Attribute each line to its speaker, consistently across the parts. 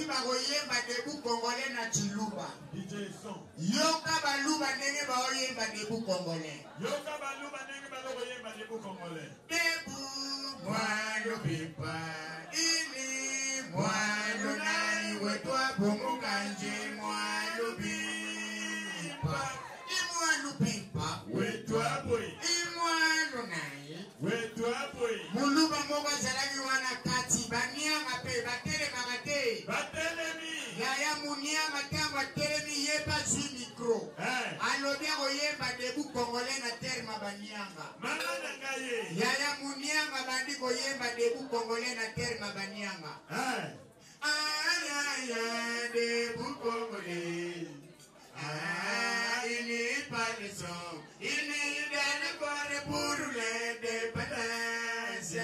Speaker 1: bakoyemba debu congolais na chiluba.
Speaker 2: DJ son.
Speaker 1: Yoka baluba ndenge bakoyemba debu congolais.
Speaker 2: Yoka baluba ndenge bakoyemba debu congolais.
Speaker 1: Debu mwalo pipa ini mwalo nai wetwa bongo kanje mwalo pipa imwalo pipa
Speaker 2: wetwa boy
Speaker 1: imwalo nai
Speaker 2: wetwa boy
Speaker 1: muluba moko zalaki wana kati baniama pe batele makate
Speaker 2: batelemi
Speaker 1: yaya muniama tango telemi yepa zwi micro alobia koyemba debu congolais na terme banianga
Speaker 2: mama nangaye
Speaker 1: yaya munianga bandi koyemba debu congolais na terme banianga aya debu congolais il n'est pas le son il n'est dans le corps pour les dépendances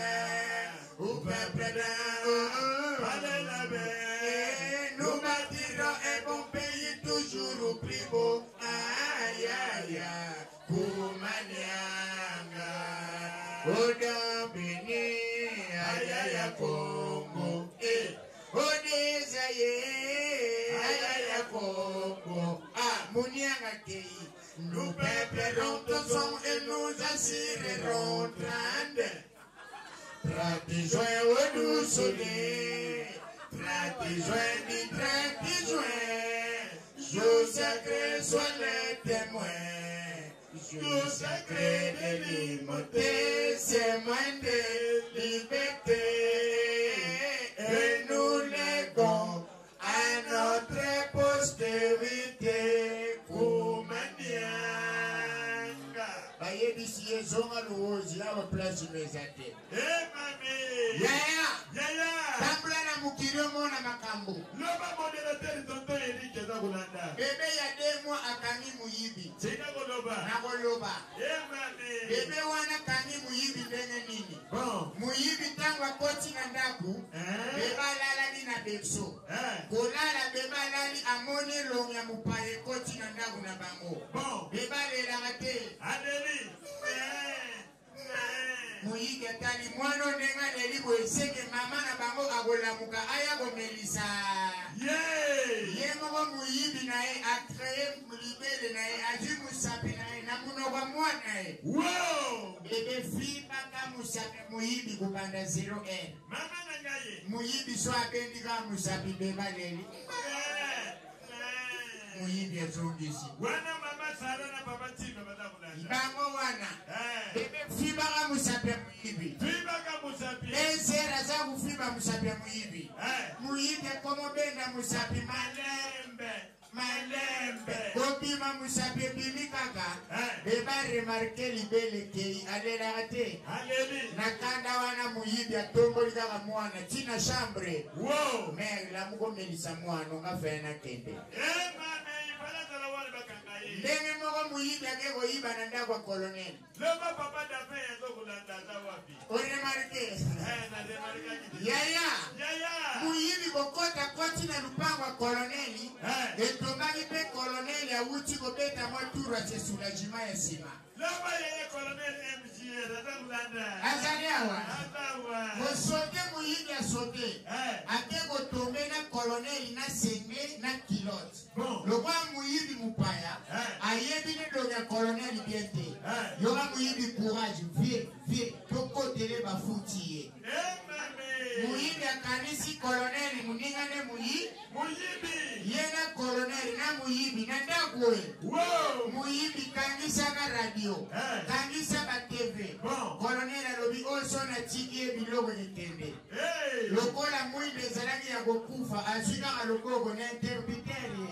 Speaker 1: au peuple nous bâtirons un bon pays toujours au plus beau aïe aïe aïe Kumanianga Oda Beni Ayaya Congo Odesaye Ayaya Congo Munianga Kei nous peuplерons ton son et nous assurerons 30 juin au doux soleil 30 juin du 30 juin jour sacré soit les témoins jour sacré de l'immonité c'est moins de liberté et nous légons à notre postérité Kumanianga Bayebisi Zonga Louozi à la place du Mezate Yaya Tambla na mukirio mona makambo
Speaker 2: Loba moderateur tonton Eric eza kolanda
Speaker 1: Bebe ya 2 mois akangi muyibi
Speaker 2: Tika koloba
Speaker 1: na koloba
Speaker 2: Mame
Speaker 1: Bebe wana kangi muyibi ndenge nini
Speaker 2: Bon
Speaker 1: Muyibi tango akoti na ndaku Beba lala ni na bekso Kolala beba lali amone longa mupaye koti na ndaku na bango
Speaker 2: Bon
Speaker 1: Beba lela gate
Speaker 2: Adeli
Speaker 1: Muyibi atali mwano nenga nelibo eseke mama na bango agolamuka aya komelisa Yemo muyibi na e akreye libele na e aji musapi na e na munokwa mwana e
Speaker 2: Wow
Speaker 1: Bebe fiba ka musapi muyibi kubanda 0N
Speaker 2: Mama nangaye
Speaker 1: Muyibi so abendi ka musapi beba leli Muyibi ezongisi
Speaker 2: Wana mama Sara na baba Tima batakulanda
Speaker 1: Bango wana Bebe fiba ka musapi muyibi
Speaker 2: Fiba ka musapi
Speaker 1: Ezera za kufiba musapi muyibi Muyibi komo benda musapi Malembe Kopima musapi bimi kaka Beba remarke libele kei Alela ate Nakanda wana muyibi atomboli kaka mwana China chambre
Speaker 2: Wow
Speaker 1: Mer la muko melisa mwana Nga fena kende Ndenge moko muyibi akeko iba nanda kwa kolonel
Speaker 2: Loma papa dafe yazo kulanda za wapi
Speaker 1: Oremarke
Speaker 2: Yaya
Speaker 1: Muyibi kokota koti na lupangwa koloneli Etomaki pe koloneli ya uchi kobeta mwaturu achesula jima ya sima
Speaker 2: Loma yeye kolonel MGR yazo kulanda
Speaker 1: Azali awa Kosote muyibi asote Akeko tombe na koloneli na senge na kilote Lokwa muyibi mupaya Ayebi ne doga koloneli biente Yoga muyibi courage Vie Toko tele bafuti Muyibi akanisi koloneli muningane muyibi Yena koloneli na muyibi Nandagwe Muyibi kangisa ka radio Kangisa ba TV Koloneli alobi oso na chiki biloko nitende Lokola mwinde zalaki ya gokufa Azwika alokoko na interpiteri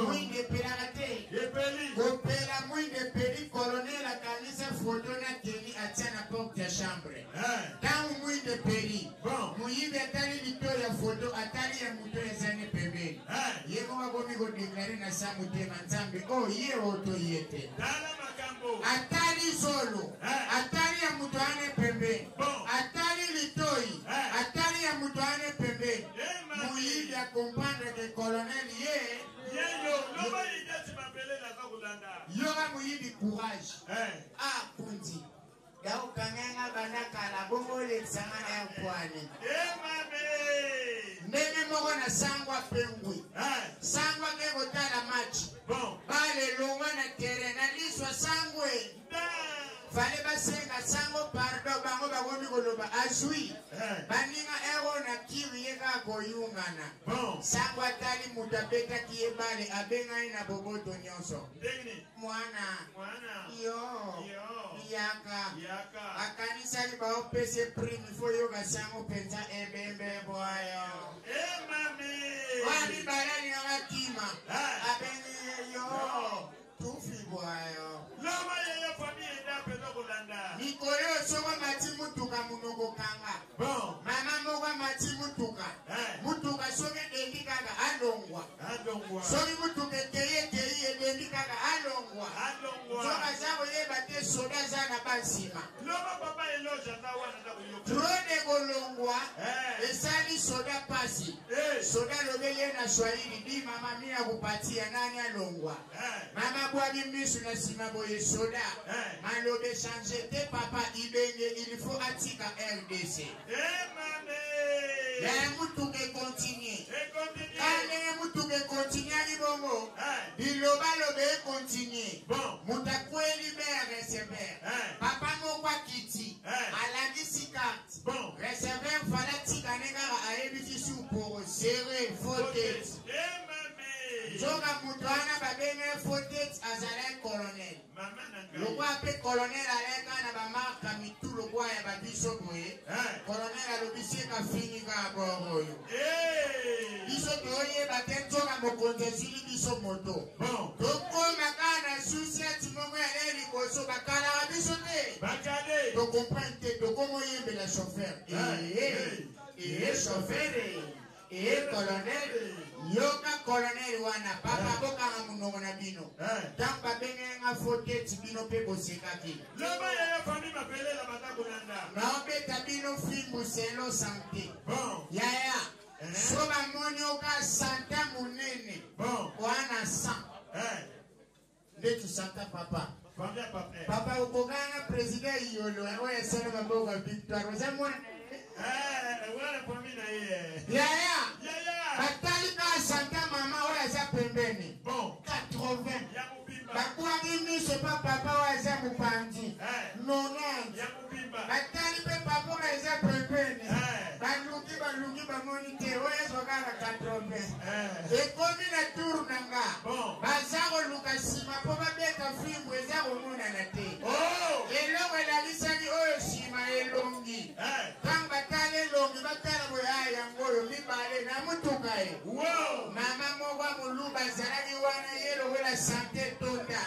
Speaker 1: Mwinde pelagate Kopela mwinde peli koloneli akanisa foto na teni atia na porte ya chambre Tangu mwinde peli Muyibi atali lito ya foto atali ya muto ya zane pembeni Yemo wakomi kodeklare na sa mutema nzambe ye oto yete Atali solo Atali ya muto ane pembeni Atali litoi Atali ya muto ane pembeni Muyibi ya kompandre ke koloneli Yoga muyibi courage Kundi Yao kanganga banakala bongo le tsanga ya kwani Nene mo moko na sangwa pengwi. Sangwa keko tala match. Bale longwa na terrain na liswa sangwe. Fale basenga sango pardo bango bagomi koloba azui. Baninga ero na kiwi yeka koyungana. Sango atali mutabeta kiebale abenga ina boboto nyonso. Mwana. Yo. Yaka. Akanisa ni bao pese primi fo yoga sango penza ebembe boyo. Mami. Wani balani nga kima. Abengi yo. Tufi boyo. Lama yeye famille enda pedo kolanda. Nikolo soko mati mutuka munoko kanga. Mama moko mati mutuka. Mutuka soke dendi kanga alongwa. Soki mutuka keye dendi kanga alongwa. Soka zako yeba te soda zana bansima. Loma papa eloja na wana na kuyoka. Drone kolongwa. Esali soda pasi. Soda lobeye na Swahili di mama mia kupatia nani alongwa. Mama kwa misu na simabo soda. Malobe changer te papa ibenge il faut atika RDC. Ya mutu ke continue. Kane mutu ke continue ali bongo. Biloba lobe continue. Mutakweli be recevoir. Papa mo kwa kiti. Alagi sikat. Recevoir fala tika nega aebiti su pour serrer faute. Joga mutwana babenge faute azale colonel. Loko ape colonel aleka na bamarka mitu loko ya babiso boye. Colonel alobisi ka fini ka boroyo. Biso toye batentoka mokonzili biso moto. Toko makana susi atimongo ya neli koso bakala biso te. Bakade. To comprendre toko moyembe la chauffeur. Chauffeur. Colonel. Yoka colonel wana papa boka ngamunongo na bino. Tamba benge nga fote tibino pe bosekaki. Loma ya famille m'appelle la batako nanda. Na obeta bino fimbu selo santé. Yaya. Soba moni oka santa munene. Wana san. Ndetu santa papa. Papa ukogana president yolo oya selo maboga victoire. Ozamona wala famille na yeye. Yaya. Batali ka santa mama oya za pembeni. 80. Bakwa gini se papa oya za mupandi. 90. Batali pe papa oya za pembeni. Baluki bamoni te oya zokala 80. Ekomi na tour nanga. Bazako lukasima po babeta fimbo ezako mona na te. Elongo elalisani oyo sima elongi. Kamba tale longi batala boya yangoyo mibale na mutuka e. Mama mwa muluba zaragi wana yelo wela sante tonda.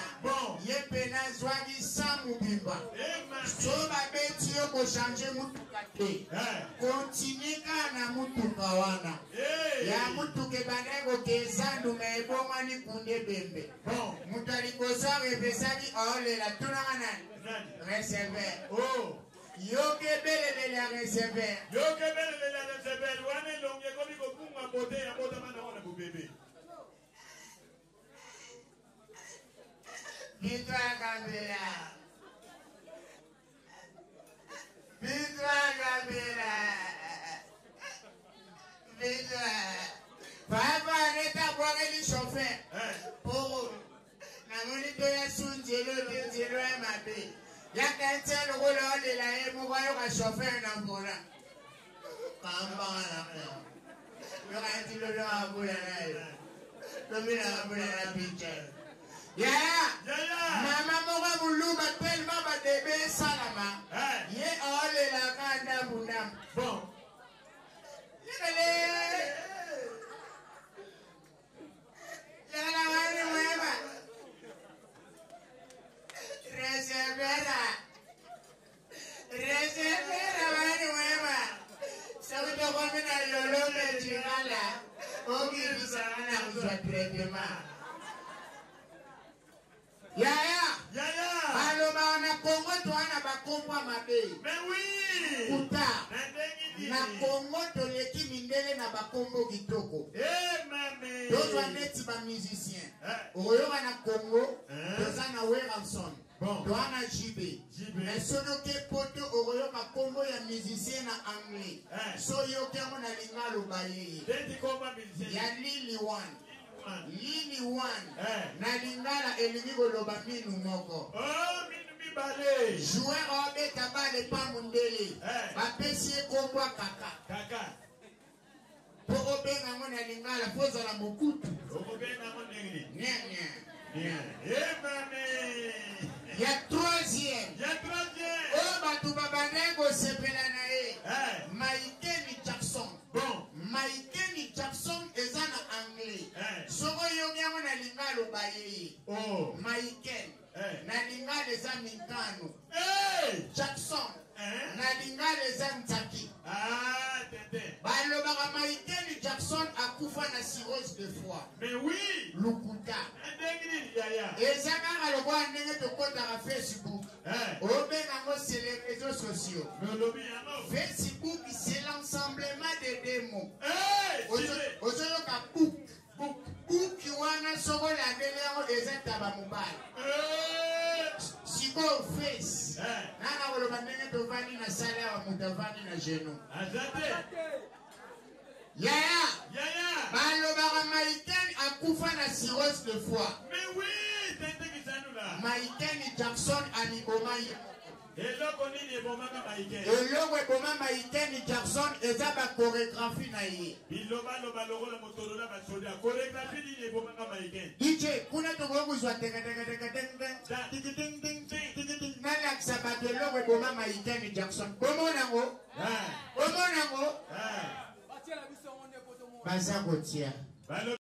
Speaker 1: Yepe na zwagi samu bimba. Soba beti yoko change mutuka te. Kontinika na mutuka wana. Ya mutuke banego kezandu meiboma ni kunde bembe. Mutaliko repesaki aole la tunana. Recevoir. Yoke bele la recevoir. Yoke bele la recevoir. Wane longe komi kokunga bote ya bota mana wana bubebe. Bitwa Gambela. Papa neta bwageli chauffeur. Poro. Na monito ya sunjelo denzelo ya mabe. Yaka ntelo kola ole la emo kwa yoka chauffeur na mbola. Kamba na kwa. Yoka ntilo lo abula na yo. Tomina abula na picha. Mama moga muluba tellement ba debe salama. Ye ole la kanda bundam. Bon. Reservera wani wema. Sabuto kwa mina yolole chingala. Ogi bisana kuzwa tretema. Alo maana Kongo tuana bakombwa mabe. Kuta. Na Kongo toleki mindele na bakombo kitoko. Mame. Tozwa neti ba musicien. Oyo na Kongo, tozana Weranson. Toana JB. Mais sonoke poto oroyoka kombo ya musicien na anglais. Soyoke mona lingalo baye. Ya Lily One. Lily One. Na lingala elingi koloba minu moko. Joueur obeta bale pa mundele. Bapesi kombo kaka. Po obenga mona lingala poza la mokutu. Il y a troisième. Oh, Batouba Banego Sepelanae. Michael Jackson. Bon, Michael Jackson est en anglais. Soro Yoga na lingalo baye. Oh, Michael. Na lingalo za minkano. Jackson. Na lingalo za mtaki. Ah, tete. Balobara Michael Jackson a kufa na cirrhose de foie. Mais oui. Lukuta. Et ça quand le voit ndenge to kota na Facebook. Obenga ngo c'est les réseaux sociaux. Facebook c'est l'ensemblement des démons. Ozoyo ka book wana soko la belero ezata ba mobile. Siko face. Nana wolo bandenge to vani na sala wa mutavani na genou. Yaya. Balobara Michael a kufa na cirrhose de foie. Mais oui, Michael Jackson a Nigomaya. Eloko eboma Michael Jackson eza ba chorégraphie na ye. DJ kuna to go kuzwa teka na laksa ba de eloko eboma Michael Jackson. Komona ngo? Baza kotia.